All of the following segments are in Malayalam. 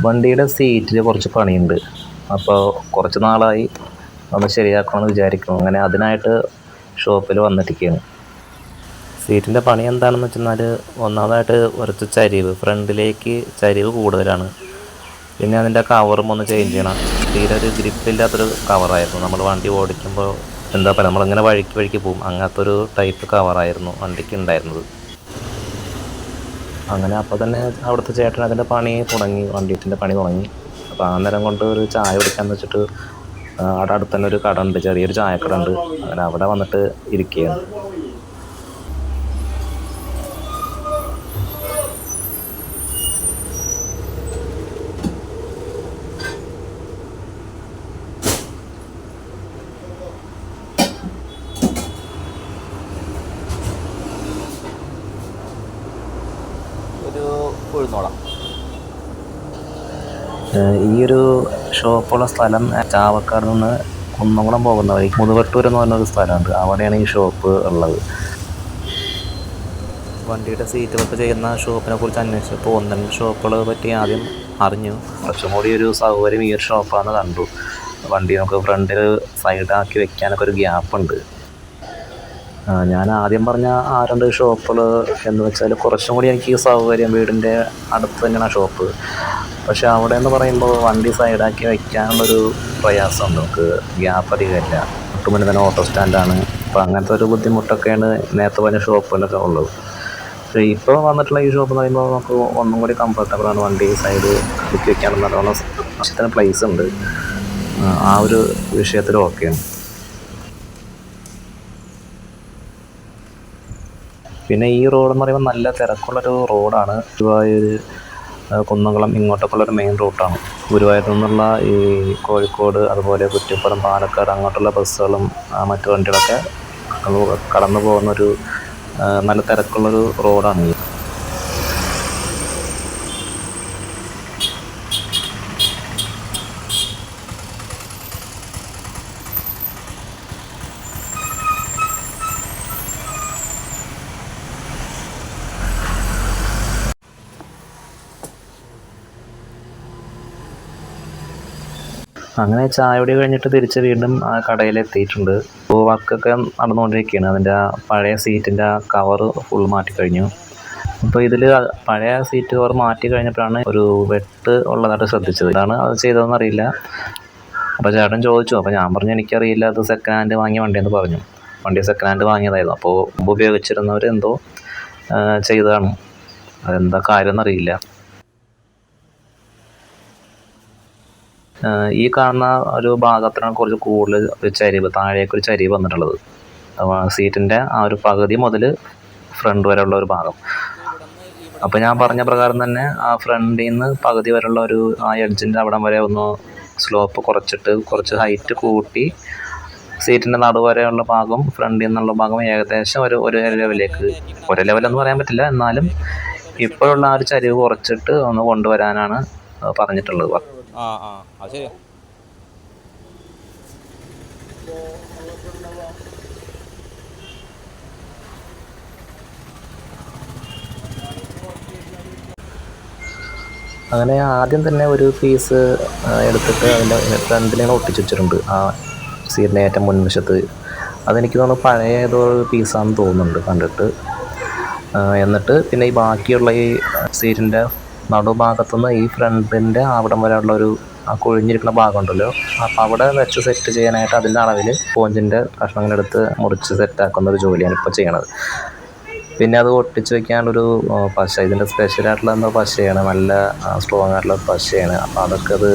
വണ്ടിയുടെ സീറ്റിൽ കുറച്ച് പണിയുണ്ട്. അപ്പോൾ കുറച്ച് നാളായി ഒന്ന് ശരിയാക്കണമെന്ന് വിചാരിക്കുന്നു. അങ്ങനെ അതിനായിട്ട് ഷോപ്പിൽ വന്നിരിക്കുകയാണ്. സീറ്റിൻ്റെ പണി എന്താണെന്ന് വെച്ചെന്നാൽ, ഒന്നാമതായിട്ട് കുറച്ച് ചരിവ്, ഫ്രണ്ടിലേക്ക് ചരിവ് കൂടുതലാണ്. പിന്നെ അതിൻ്റെ കവറും ഒന്ന് ചേഞ്ച് ചെയ്യണം. തീരെ ഒരു ഗ്രിപ്പില്ലാത്തൊരു കവറായിരുന്നു. നമ്മൾ വണ്ടി ഓടിക്കുമ്പോൾ എന്താ പറയുക, നമ്മളിങ്ങനെ വഴിക്ക് പോകും, അങ്ങനത്തെ ഒരു ടൈപ്പ് കവറായിരുന്നു വണ്ടിക്ക് ഉണ്ടായിരുന്നത്. അങ്ങനെ അപ്പോൾ തന്നെ അവിടുത്തെ ചേട്ടൻ അതിൻ്റെ പണി തുടങ്ങി, വണ്ടിയുടെ പണി തുടങ്ങി. അപ്പോൾ ആ നേരം കൊണ്ട് ഒരു ചായ കുടിക്കാമെന്ന് വെച്ചിട്ട് അവിടെ അടുത്ത് തന്നെ ഒരു കട ഉണ്ട്, ചെറിയൊരു ചായക്കട ഉണ്ട്. അങ്ങനെ അവിടെ വന്നിട്ട് ഇരിക്കുകയാണ്. ഒരു ഉഴുന്നോളാം. ഈ ഒരു ഷോപ്പുള്ള സ്ഥലം ചാവക്കാട് നിന്ന് കുന്നംകുളം പോകുന്ന വഴി മുതുവട്ടൂർ എന്ന് പറഞ്ഞൊരു സ്ഥലമുണ്ട്, അവിടെയാണ് ഈ ഷോപ്പ് ഉള്ളത്. വണ്ടിയുടെ സീറ്റ് വർക്ക് ചെയ്യുന്ന ഷോപ്പിനെ കുറിച്ച് അന്വേഷിച്ചപ്പോൾ 1-2 ഷോപ്പുകളെ പറ്റി ആദ്യം അറിഞ്ഞു. കുറച്ചും കൂടി ഒരു സൗകര്യം ഈ ഒരു ഷോപ്പാണെന്ന് കണ്ടു. വണ്ടി നമുക്ക് ഫ്രണ്ടിൽ സൈഡാക്കി വെക്കാനൊക്കെ ഒരു ഗ്യാപ്പുണ്ട്. ഞാൻ ആദ്യം പറഞ്ഞ 2 ഷോപ്പുകൾ എന്ന് വെച്ചാൽ കുറച്ചും കൂടി എനിക്ക് സൗകര്യം, വീടിൻ്റെ അടുത്ത് തന്നെയാണ് ഷോപ്പ്. പക്ഷെ അവിടെ എന്ന് പറയുമ്പോൾ വണ്ടി സൈഡാക്കി വയ്ക്കാനുള്ളൊരു പ്രയാസമുണ്ട്. നമുക്ക് ഗ്യാപ്പ് അധികമില്ല, ഒട്ടുമുന്നേ തന്നെ ഓട്ടോ സ്റ്റാൻഡാണ്. അപ്പോൾ അങ്ങനത്തെ ഒരു ബുദ്ധിമുട്ടൊക്കെയാണ് നേരത്തെ പറഞ്ഞ ഷോപ്പിലൊക്കെ ഉള്ളത്. പക്ഷേ ഇപ്പോൾ വന്നിട്ടുള്ള ഈ ഷോപ്പ് എന്ന് പറയുമ്പോൾ നമുക്ക് ഒന്നും കൂടി കംഫർട്ടബിളാണ്. വണ്ടി സൈഡ് അടുക്കി വയ്ക്കാനുള്ള നല്ലോണം ആവശ്യത്തിന് പ്ലേസ് ഉണ്ട്. ആ ഒരു വിഷയത്തിൽ ഓക്കെയാണ്. പിന്നെ ഈ റോഡെന്ന് പറയുമ്പോൾ നല്ല തിരക്കുള്ളൊരു റോഡാണ്. ഗുരുവായൂർ, കുന്നംകുളം ഇങ്ങോട്ടൊക്കെ ഉള്ളൊരു മെയിൻ റൂട്ടാണ്. ഗുരുവായൂരിൽ നിന്നുള്ള ഈ കോഴിക്കോട്, അതുപോലെ കുറ്റിപ്പുറം, പാലക്കാട് അങ്ങോട്ടുള്ള ബസ്സുകളും മറ്റു വണ്ടികളൊക്കെ കടന്നു പോകുന്നൊരു നല്ല തിരക്കുള്ളൊരു റോഡാണ് ഈ. അങ്ങനെ ചായകുടി കഴിഞ്ഞിട്ട് തിരിച്ച് വീണ്ടും ആ കടയിലെത്തിയിട്ടുണ്ട്. ഇപ്പോൾ വർക്കൊക്കെ നടന്നുകൊണ്ടിരിക്കുകയാണ്. അതിൻ്റെ പഴയ സീറ്റിൻ്റെ കവർ ഫുൾ മാറ്റിക്കഴിഞ്ഞു. അപ്പോൾ ഇതിൽ പഴയ സീറ്റ് കവർ മാറ്റി കഴിഞ്ഞപ്പോഴാണ് ഒരു വെട്ട് ഉള്ളതായിട്ട് ശ്രദ്ധിച്ചത്. ഇതാണ് അത് ചെയ്തതെന്ന് അറിയില്ല. അപ്പോൾ ചേട്ടൻ ചോദിച്ചു. അപ്പോൾ ഞാൻ പറഞ്ഞു എനിക്കറിയില്ല, അത് സെക്കൻഡ് ഹാൻഡ് വാങ്ങിയ വണ്ടിയെന്ന് പറഞ്ഞു. വണ്ടി സെക്കൻഡ് ഹാൻഡ് വാങ്ങിയതായിരുന്നു. അപ്പോൾ മുമ്പ് ഉപയോഗിച്ചിരുന്നവർ എന്തോ ചെയ്തതാണ്, അതെന്താ കാര്യം എന്നറിയില്ല. ഈ കാണുന്ന ഒരു ഭാഗത്തിനാണ് കുറച്ച് കൂടുതൽ ചരിവ്, താഴേക്കൊരു ചരിവ് വന്നിട്ടുള്ളത്. സീറ്റിൻ്റെ ആ ഒരു പകുതി മുതൽ ഫ്രണ്ട് വരെയുള്ള ഒരു ഭാഗം. അപ്പോൾ ഞാൻ പറഞ്ഞ പ്രകാരം തന്നെ ആ ഫ്രണ്ടിൽ നിന്ന് പകുതി വരെയുള്ള ഒരു ആ എഡ്ജിൻ്റെ അവിടം വരെ ഒന്ന് സ്ലോപ്പ് കുറച്ചിട്ട് കുറച്ച് ഹൈറ്റ് കൂട്ടി സീറ്റിൻ്റെ നടുവരെയുള്ള ഭാഗം, ഫ്രണ്ടിൽ നിന്നുള്ള ഭാഗം ഏകദേശം ഒരു ലെവലിലേക്ക്, ഒരു ലെവലെന്ന് പറയാൻ പറ്റില്ല, എന്നാലും ഇപ്പോഴുള്ള ആ ഒരു ചരിവ് കുറച്ചിട്ട് ഒന്ന് കൊണ്ടുവരാനാണ് പറഞ്ഞിട്ടുള്ളത്. അത് ശരിയാ. അങ്ങനെ ആദ്യം തന്നെ ഒരു പീസ് എടുത്തിട്ട് അതിൻ്റെ ഫ്രണ്ടിലിങ്ങനെ ഒട്ടിച്ച് വെച്ചിട്ടുണ്ട് ആ സീറ്റിൻ്റെ ഏറ്റവും മുൻവശത്ത്. അതെനിക്ക് തോന്നുന്നു പഴയ ഏതോ പീസാണെന്ന് തോന്നുന്നുണ്ട് കണ്ടിട്ട്. എന്നിട്ട് പിന്നെ ഈ ബാക്കിയുള്ള ഈ സീറ്റിൻ്റെ നടുഭാഗത്തുനിന്ന് ഈ ഫ്രണ്ടിൻ്റെ അവിടം വരെയുള്ള ഒരു ആ കൊഴിഞ്ഞിരിക്കുന്ന ഭാഗമുണ്ടല്ലോ, അപ്പോൾ അവിടെ വെച്ച് സെറ്റ് ചെയ്യാനായിട്ട് അതിൻ്റെ അളവിൽ സ്പോഞ്ചിൻ്റെ കഷ്ണങ്ങളെടുത്ത് മുറിച്ച് സെറ്റാക്കുന്ന ഒരു ജോലിയാണ് ഇപ്പോൾ ചെയ്യണത്. പിന്നെ അത് ഒട്ടിച്ച് വയ്ക്കാനുള്ളൊരു പശ, ഇതിൻ്റെ സ്പെഷ്യലായിട്ടുള്ള എന്തോ പശയാണ്, നല്ല സ്ട്രോങ് ആയിട്ടുള്ള പശയാണ്. അപ്പോൾ അതൊക്കെ അത്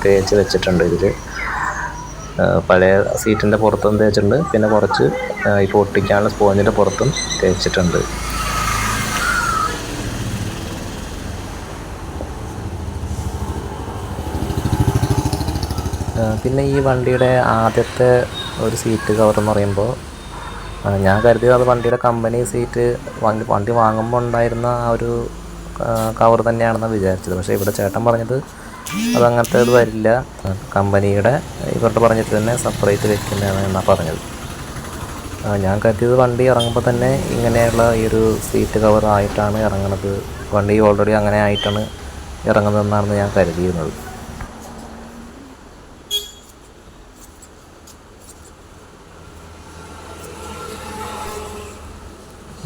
തേച്ച് വെച്ചിട്ടുണ്ട് ഇതിൽ. പഴയ സീറ്റിൻ്റെ പുറത്തും തേച്ചിട്ടുണ്ട്, പിന്നെ കുറച്ച് ഇപ്പോൾ ഒട്ടിക്കാനുള്ള സ്പോഞ്ചിൻ്റെ പുറത്തും തേച്ചിട്ടുണ്ട്. പിന്നെ ഈ വണ്ടിയുടെ ആദ്യത്തെ ഒരു സീറ്റ് കവർ എന്ന് പറയുമ്പോൾ ഞാൻ കരുതിയത് അത് വണ്ടിയുടെ കമ്പനി സീറ്റ് വണ്ടി വാങ്ങുമ്പോൾ ഉണ്ടായിരുന്ന ആ ഒരു കവർ തന്നെയാണെന്നാണ് വിചാരിച്ചത്. പക്ഷേ ഇവിടെ ചേട്ടൻ പറഞ്ഞത് അതങ്ങനത്തെ ഇത് വരില്ല, കമ്പനിയുടെ ഇവരുടെ പറഞ്ഞിട്ട് തന്നെ സെപ്പറേറ്റ് വെക്കുന്നതാണ് എന്നാണ് പറഞ്ഞത്. ഞാൻ കരുതിയത് വണ്ടി ഇറങ്ങുമ്പോൾ തന്നെ ഇങ്ങനെയുള്ള ഈ ഒരു സീറ്റ് കവർ ആയിട്ടാണ് ഇറങ്ങുന്നത്. വണ്ടി ഓൾറെഡി അങ്ങനെ ആയിട്ടാണ് ഇറങ്ങുന്നതെന്നാണ് ഞാൻ കരുതിയിരുന്നത്.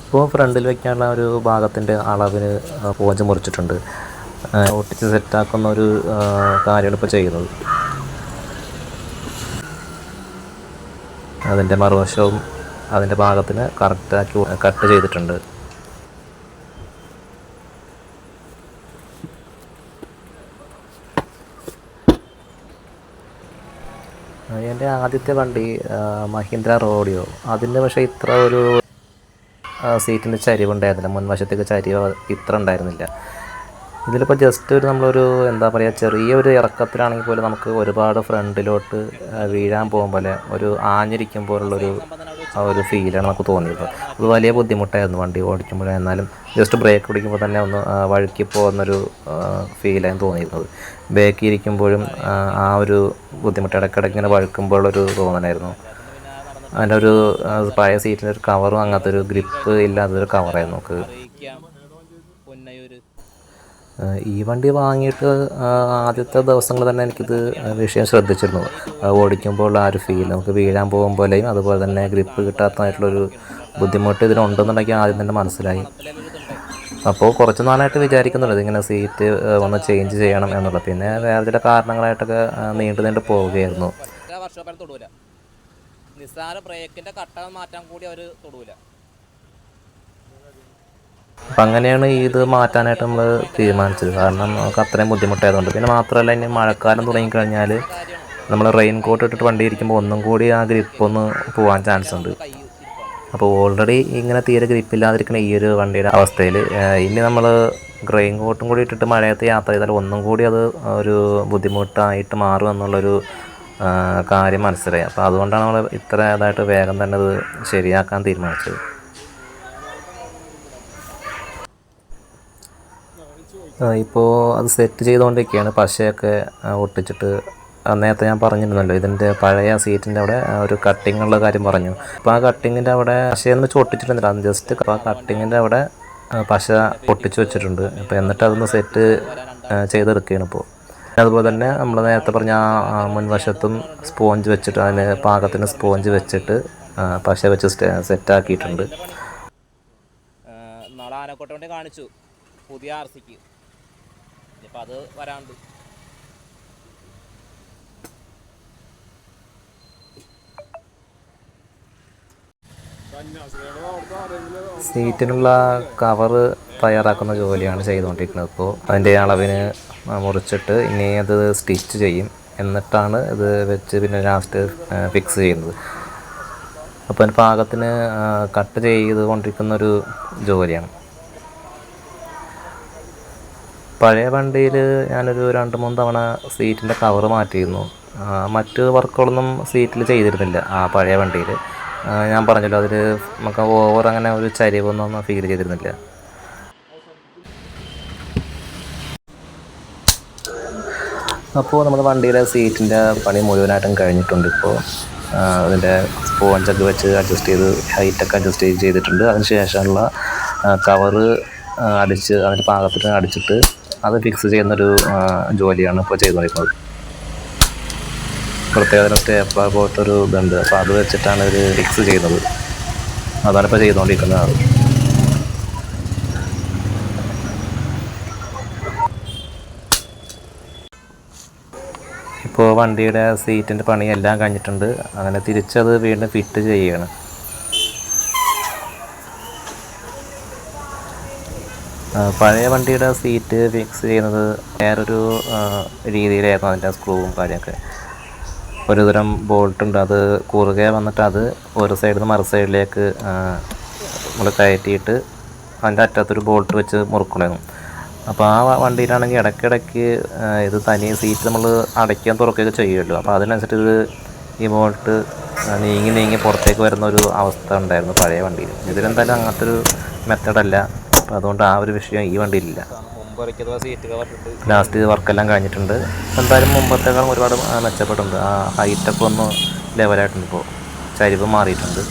ഇപ്പോൾ ഫ്രണ്ടിൽ വയ്ക്കാനുള്ള ഒരു ഭാഗത്തിൻ്റെ അളവിന് പോഞ്ച് മുറിച്ചിട്ടുണ്ട്. ഒട്ടിച്ച് സെറ്റാക്കുന്ന ഒരു കാര്യമാണ് ഇപ്പോൾ ചെയ്യുന്നത്. അതിൻ്റെ മറുവശവും അതിൻ്റെ ഭാഗത്തിന് കറക്റ്റാക്കി കട്ട് ചെയ്തിട്ടുണ്ട്. എൻ്റെ ആദ്യത്തെ വണ്ടി മഹീന്ദ്ര റോഡിയോ. അതിൻ്റെ പക്ഷേ ഇത്ര ഒരു സീറ്റിൻ്റെ ചരിവുണ്ടായിരുന്നില്ല, മുൻവശത്തേക്ക് ചരിവ് ഇത്ര ഉണ്ടായിരുന്നില്ല. ഇതിലിപ്പോൾ ജസ്റ്റ് ഒരു നമ്മളൊരു എന്താ പറയുക, ചെറിയൊരു ഇറക്കത്തിലാണെങ്കിൽ പോലും നമുക്ക് ഒരുപാട് ഫ്രണ്ടിലോട്ട് വീഴാൻ പോകും പോലെ ഒരു ആഞ്ഞിരിക്കുമ്പോഴുള്ളൊരു ഒരു ഫീലാണ് നമുക്ക് തോന്നിയത്. അത് വലിയ ബുദ്ധിമുട്ടായിരുന്നു വണ്ടി ഓടിക്കുമ്പോൾ. എന്നാലും ജസ്റ്റ് ബ്രേക്ക് പിടിക്കുമ്പോൾ തന്നെ ഒന്ന് വഴുക്കി പോകുന്നൊരു ഫീലാണ് തോന്നിയിരുന്നത്. ബ്രേക്ക് ഇരിക്കുമ്പോഴും ആ ഒരു ബുദ്ധിമുട്ട് ഇടയ്ക്കിടയ്ക്ക് ഇങ്ങനെ വഴുക്കുമ്പോഴൊരു തോന്നലായിരുന്നു. അതിൻ്റെ ഒരു പഴയ സീറ്റിൻ്റെ ഒരു കവറും അങ്ങനത്തെ ഒരു ഗ്രിപ്പ് ഇല്ലാത്തൊരു കവറായിരുന്നു നമുക്ക്. ഈ വണ്ടി വാങ്ങിയിട്ട് ആദ്യത്തെ ദിവസങ്ങൾ തന്നെ എനിക്കിത് വിഷയം ശ്രദ്ധിച്ചിരുന്നു. ഓടിക്കുമ്പോൾ ആ ഒരു ഫീൽ നമുക്ക് വീഴാൻ പോകും പോലെയും അതുപോലെ തന്നെ ഗ്രിപ്പ് കിട്ടാത്തതായിട്ടുള്ളൊരു ബുദ്ധിമുട്ട് ഇതിനുണ്ടെന്നുണ്ടെങ്കിൽ ആദ്യം തന്നെ മനസ്സിലായി. അപ്പോൾ കുറച്ച് നാളായിട്ട് വിചാരിക്കുന്നുണ്ട് ഇതിങ്ങനെ സീറ്റ് ഒന്ന് ചേഞ്ച് ചെയ്യണം എന്നുള്ളത്. പിന്നെ വേറെ ചില കാരണങ്ങളായിട്ടൊക്കെ നീണ്ടു പോവുകയായിരുന്നു. നിസ്സാര ബ്രേക്കിൻ്റെ കട്ട മാറ്റാൻ കൂടി അവർ തൊടൂല. അപ്പം അങ്ങനെയാണ് ഇത് മാറ്റാനായിട്ട് നമ്മൾ തീരുമാനിച്ചത്. കാരണം നമുക്ക് അത്രയും ബുദ്ധിമുട്ടായതുകൊണ്ട്. പിന്നെ മാത്രമല്ല, ഇനി മഴക്കാലം തുടങ്ങിക്കഴിഞ്ഞാൽ നമ്മൾ റെയിൻ കോട്ട് ഇട്ടിട്ട് വണ്ടി ഇരിക്കുമ്പോൾ ഒന്നും കൂടി ആ ഗ്രിപ്പൊന്ന് പോകാൻ ചാൻസ് ഉണ്ട്. അപ്പോൾ ഓൾറെഡി ഇങ്ങനെ തീരെ ഗ്രിപ്പില്ലാതിരിക്കുന്ന ഈ ഒരു വണ്ടിയുടെ അവസ്ഥയിൽ ഇനി നമ്മൾ റെയിൻ കോട്ടും കൂടി ഇട്ടിട്ട് മഴയത്ത് യാത്ര ചെയ്താൽ ഒന്നും കൂടി അത് ഒരു ബുദ്ധിമുട്ടായിട്ട് മാറും എന്നുള്ളൊരു കാര്യം മനസ്സിലായി. അപ്പോൾ അതുകൊണ്ടാണ് നമ്മൾ ഇത്ര ഇതായിട്ട് വേഗം തന്നെ അത് ശരിയാക്കാൻ തീരുമാനിച്ചത്. ഇപ്പോൾ അത് സെറ്റ് ചെയ്തുകൊണ്ടിരിക്കുകയാണ്. പശയൊക്കെ ഒട്ടിച്ചിട്ട് നേരത്തെ ഞാൻ പറഞ്ഞിരുന്നല്ലോ, ഇതിൻ്റെ പഴയ സീറ്റിൻ്റെ അവിടെ ഒരു കട്ടിങ്ങുള്ള കാര്യം പറഞ്ഞു. അപ്പോൾ ആ കട്ടിങ്ങിൻ്റെ അവിടെ പശയൊന്നും വെച്ച് ഒട്ടിച്ചിട്ടുന്നില്ല, അത് ജസ്റ്റ് ആ കട്ടിങ്ങിൻ്റെ അവിടെ പശ ഒട്ടിച്ച് വെച്ചിട്ടുണ്ട്. അപ്പോൾ എന്നിട്ട് അതൊന്ന് സെറ്റ് ചെയ്തെടുക്കുകയാണ് ഇപ്പോൾ. അതുപോലെ തന്നെ നമ്മൾ നേരത്തെ പറഞ്ഞ ആ മുൻവശത്തും സ്പോഞ്ച് വെച്ചിട്ട് അതിന് പാകത്തിന് സ്പോഞ്ച് വെച്ചിട്ട് പശ വെച്ച് സെറ്റാക്കിയിട്ടുണ്ട്. നാളെ ആനക്കോട്ട കൊണ്ട് കാണിച്ചു പുതിയ RC. ഇപ്പം അത് വരാണ്ട്. സീറ്റിനുള്ള കവറ് തയ്യാറാക്കുന്ന ജോലിയാണ് ചെയ്തുകൊണ്ടിരിക്കുന്നത്. ഇപ്പോൾ അതിൻ്റെ അളവിന് മുറിച്ചിട്ട് ഇനി അത് സ്റ്റിച്ച് ചെയ്യും. എന്നിട്ടാണ് ഇത് വെച്ച് പിന്നെ ലാസ്റ്റ് ഫിക്സ് ചെയ്യുന്നത്. അപ്പോൾ അതിന് പാകത്തിന് കട്ട് ചെയ്തുകൊണ്ടിരിക്കുന്നൊരു ജോലിയാണ്. പഴയ വണ്ടിയിൽ ഞാനൊരു 2-3 തവണ സീറ്റിൻ്റെ കവറ് മാറ്റിയിരുന്നു. മറ്റ് വർക്കുകളൊന്നും സീറ്റിൽ ചെയ്തിരുന്നില്ല ആ പഴയ വണ്ടിയിൽ. ഞാൻ പറഞ്ഞല്ലോ, അതിൽ നമുക്ക് ഓവർ അങ്ങനെ ഒരു ചരിവൊന്നും ഫീൽ ചെയ്തിരുന്നില്ല. അപ്പോൾ നമ്മുടെ വണ്ടിയുടെ സീറ്റിൻ്റെ പണി മുഴുവനായിട്ടും കഴിഞ്ഞിട്ടുണ്ട്. ഇപ്പോൾ അതിൻ്റെ സ്പോഞ്ചൊക്കെ വെച്ച് അഡ്ജസ്റ്റ് ചെയ്ത് ഹൈറ്റൊക്കെ അഡ്ജസ്റ്റ് ചെയ്തിട്ടുണ്ട്. അതിന് ശേഷമുള്ള കവറ് അടിച്ച് അതിൻ്റെ പാകത്തിന് അടിച്ചിട്ട് അത് ഫിക്സ് ചെയ്യുന്നൊരു ജോലിയാണ് ഇപ്പോൾ ചെയ്തുകൊണ്ടിരിക്കുന്നത്. പ്രത്യേകതരം സ്റ്റേപ്ലർ പോലത്തൊരു ഇതുണ്ട്. അപ്പോൾ അത് വെച്ചിട്ടാണ് ഇത് ഫിക്സ് ചെയ്യുന്നത്. അതാണ് ഇപ്പോൾ ചെയ്തുകൊണ്ടിരിക്കുന്നത്. ഇപ്പോൾ വണ്ടിയുടെ സീറ്റിൻ്റെ പണിയെല്ലാം കഴിഞ്ഞിട്ടുണ്ട്. അങ്ങനെ തിരിച്ചത് വീണ്ടും ഫിറ്റ് ചെയ്യുകയാണ്. പഴയ വണ്ടിയുടെ സീറ്റ് ഫിക്സ് ചെയ്യുന്നത് വേറൊരു രീതിയിലായിരുന്നു. അതിൻ്റെ സ്ക്രൂവും കാര്യമൊക്കെ ഒരു തരം ബോൾട്ടുണ്ട്, അത് കുറുകെ വന്നിട്ട് അത് ഒരു സൈഡിൽ നിന്ന് മറു സൈഡിലേക്ക് നമ്മൾ കയറ്റിയിട്ട് അതിൻ്റെ അറ്റത്തൊരു ബോൾട്ട് വെച്ച് മുറുക്കണമായിരുന്നു. അപ്പോൾ ആ വണ്ടിയിലാണെങ്കിൽ ഇടയ്ക്കിടയ്ക്ക് ഇത് തനിയെ സീറ്റ് നമ്മൾ അടയ്ക്കാൻ തുറക്കുകയൊക്കെ ചെയ്യുമല്ലോ. അപ്പോൾ അതിനനുസരിച്ച് ഇത് ഈ ബോൾട്ട് നീങ്ങി പുറത്തേക്ക് വരുന്ന ഒരു അവസ്ഥ ഉണ്ടായിരുന്നു പഴയ വണ്ടിയിൽ. ഇതിലെന്തായാലും അങ്ങനത്തെ ഒരു മെത്തഡല്ല. അപ്പോൾ അതുകൊണ്ട് ആ ഒരു വിഷയം ഈ വണ്ടിയിലില്ല. ലാസ്റ്റ് വർക്കെല്ലാം കഴിഞ്ഞിട്ടുണ്ട്. എന്തായാലും മുമ്പത്തേക്കാളും ഒരുപാട് മെച്ചപ്പെട്ടുണ്ട്. ആ ഹൈറ്റൊക്കെ ഒന്ന് ലെവലായിട്ടുണ്ട്. ഇപ്പോൾ ചരിവ് മാറിയിട്ടുണ്ട്.